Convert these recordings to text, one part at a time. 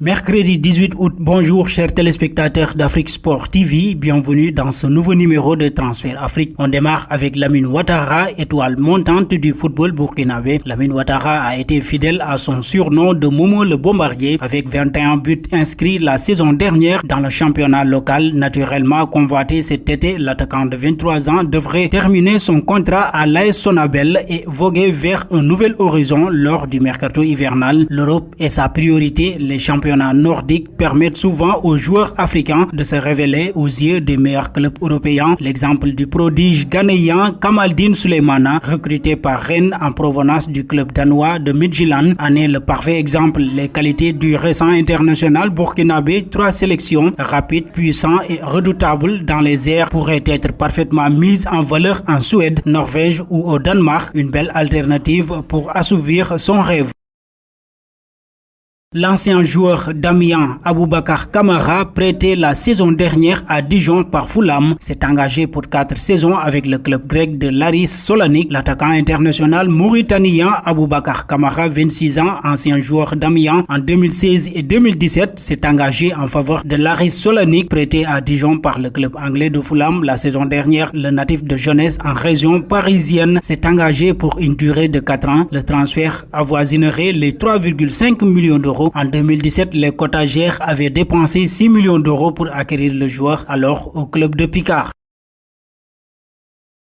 Mercredi 18 août, bonjour chers téléspectateurs d'Afrique Sport TV, bienvenue dans ce nouveau numéro de Transfert Afrique. On démarre avec Lamine Ouattara, étoile montante du football burkinabé. Lamine Ouattara a été fidèle à son surnom de Momo le Bombardier avec 21 buts inscrits la saison dernière dans le championnat local. Naturellement convoité cet été, l'attaquant de 23 ans devrait terminer son contrat à l'AS Sonabel et voguer vers un nouvel horizon lors du mercato hivernal. L'Europe est sa priorité, les championnats nordiques permettent souvent aux joueurs africains de se révéler aux yeux des meilleurs clubs européens. L'exemple du prodige ghanéen Kamaldine Souleymana, recruté par Rennes en provenance du club danois de Midtjylland, en est le parfait exemple. Les qualités du récent international burkinabé, 3 sélections, rapide, puissant et redoutable dans les airs, pourraient être parfaitement mises en valeur en Suède, Norvège ou au Danemark, une belle alternative pour assouvir son rêve. L'ancien joueur d'Amiens, Aboubakar Kamara, prêté la saison dernière à Dijon par Fulham, s'est engagé pour 4 saisons avec le club grec de Laris Salonique. L'attaquant international mauritanien Aboubakar Kamara, 26 ans, ancien joueur d'Amiens en 2016 et 2017, s'est engagé en faveur de Laris Salonique, prêté à Dijon par le club anglais de Fulham. La saison dernière, le natif de Jeunesse en région parisienne s'est engagé pour une durée de 4 ans. Le transfert avoisinerait les 3,5 millions d'euros. En 2017, les Cottagères avaient dépensé 6 millions d'euros pour acquérir le joueur, alors au club de Picard.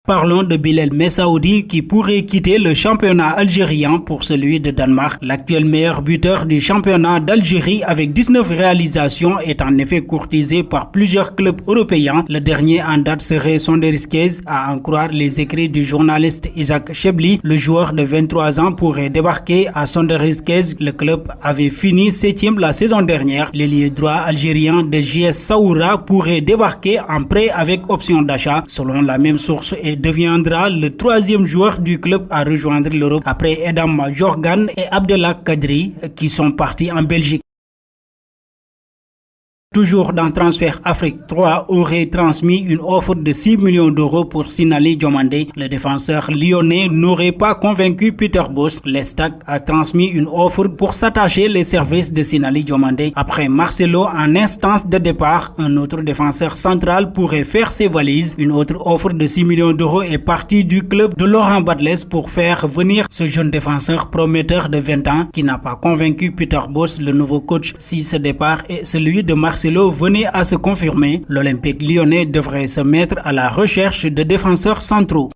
Parlons de Bilal Messaoudi qui pourrait quitter le championnat algérien pour celui de Danemark. L'actuel meilleur buteur du championnat d'Algérie avec 19 réalisations est en effet courtisé par plusieurs clubs européens. Le dernier en date serait Sonderisquez, à en croire les écrits du journaliste Isaac Chebli. Le joueur de 23 ans pourrait débarquer à Sonderisquez. Le club avait fini 7e la saison dernière. L'ailier droit algérien de JS Saoura pourrait débarquer en prêt avec option d'achat. Selon la même source, et deviendra le 3e joueur du club à rejoindre l'Europe après Edam Jorgan et Abdellah Kadri qui sont partis en Belgique. Toujours dans Transfert Afrique, 3 aurait transmis une offre de 6 millions d'euros pour Sinali Diomandé. Le défenseur lyonnais n'aurait pas convaincu Peter Bosz. L'Estac a transmis une offre pour s'attacher les services de Sinali Diomandé. Après Marcelo en instance de départ, un autre défenseur central pourrait faire ses valises. Une autre offre de 6 millions d'euros est partie du club de Laurent Badles pour faire venir ce jeune défenseur prometteur de 20 ans qui n'a pas convaincu Peter Bosz, le nouveau coach. Si ce départ est celui de Marcelo venait à se confirmer, l'Olympique lyonnais devrait se mettre à la recherche de défenseurs centraux.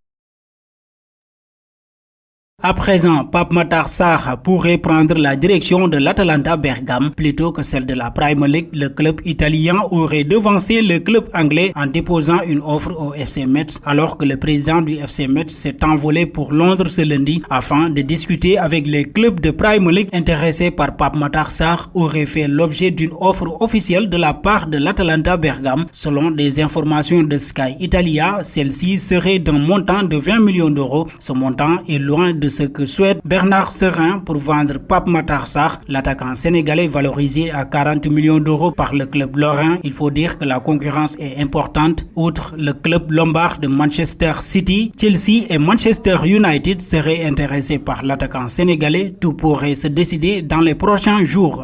À présent, Pape Matar Sarr pourrait prendre la direction de l'Atalanta Bergame plutôt que celle de la Premier League. Le club italien aurait devancé le club anglais en déposant une offre au FC Metz, alors que le président du FC Metz s'est envolé pour Londres ce lundi afin de discuter avec les clubs de Premier League intéressés par Pape Matar Sarr aurait fait l'objet d'une offre officielle de la part de l'Atalanta Bergame. Selon des informations de Sky Italia, celle-ci serait d'un montant de 20 millions d'euros. Ce montant est loin de ce que souhaite Bernard Serin pour vendre Pape Matar Sarr, l'attaquant sénégalais valorisé à 40 millions d'euros par le club lorrain. Il faut dire que la concurrence est importante. Outre le club lombard de Manchester City, Chelsea et Manchester United seraient intéressés par l'attaquant sénégalais. Tout pourrait se décider dans les prochains jours.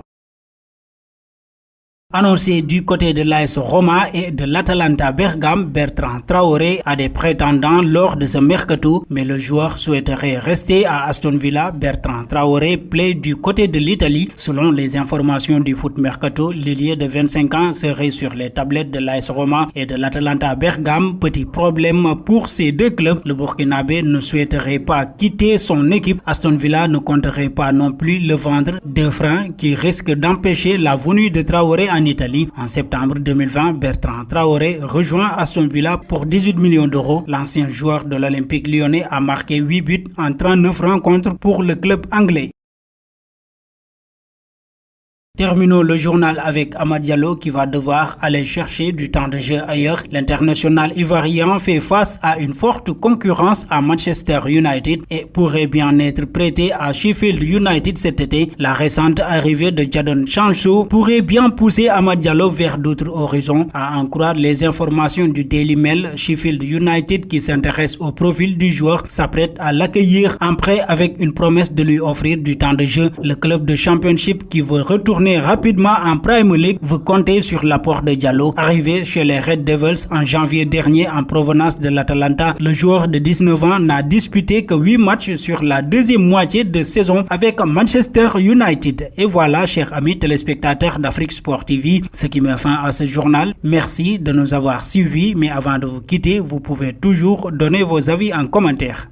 Annoncé du côté de l'AS Roma et de l'Atalanta Bergame, Bertrand Traoré a des prétendants lors de ce mercato, mais le joueur souhaiterait rester à Aston Villa. Bertrand Traoré plaide du côté de l'Italie. Selon les informations du Foot Mercato, l'ailier de 25 ans serait sur les tablettes de l'AS Roma et de l'Atalanta Bergame. Petit problème pour ces deux clubs, le Burkinabé ne souhaiterait pas quitter son équipe. Aston Villa ne compterait pas non plus le vendre, deux freins qui risquent d'empêcher la venue de Traoré en Italie. En septembre 2020, Bertrand Traoré rejoint Aston Villa pour 18 millions d'euros. L'ancien joueur de l'Olympique lyonnais a marqué 8 buts en 39 rencontres pour le club anglais. Terminons le journal avec Amad Diallo qui va devoir aller chercher du temps de jeu ailleurs. L'international ivoirien fait face à une forte concurrence à Manchester United et pourrait bien être prêté à Sheffield United cet été. La récente arrivée de Jadon Sancho pourrait bien pousser Amad Diallo vers d'autres horizons. À en croire les informations du Daily Mail, Sheffield United, qui s'intéresse au profil du joueur, s'apprête à l'accueillir en prêt avec une promesse de lui offrir du temps de jeu. Le club de Championship qui veut retourner rapidement en Premier League veut compter sur l'apport de Diallo. Arrivé chez les Red Devils en janvier dernier en provenance de l'Atalanta, le joueur de 19 ans n'a disputé que 8 matchs sur la deuxième moitié de saison avec Manchester United. Et voilà, chers amis téléspectateurs d'Afrique Sport TV, ce qui met fin à ce journal. Merci de nous avoir suivis, mais avant de vous quitter, vous pouvez toujours donner vos avis en commentaire.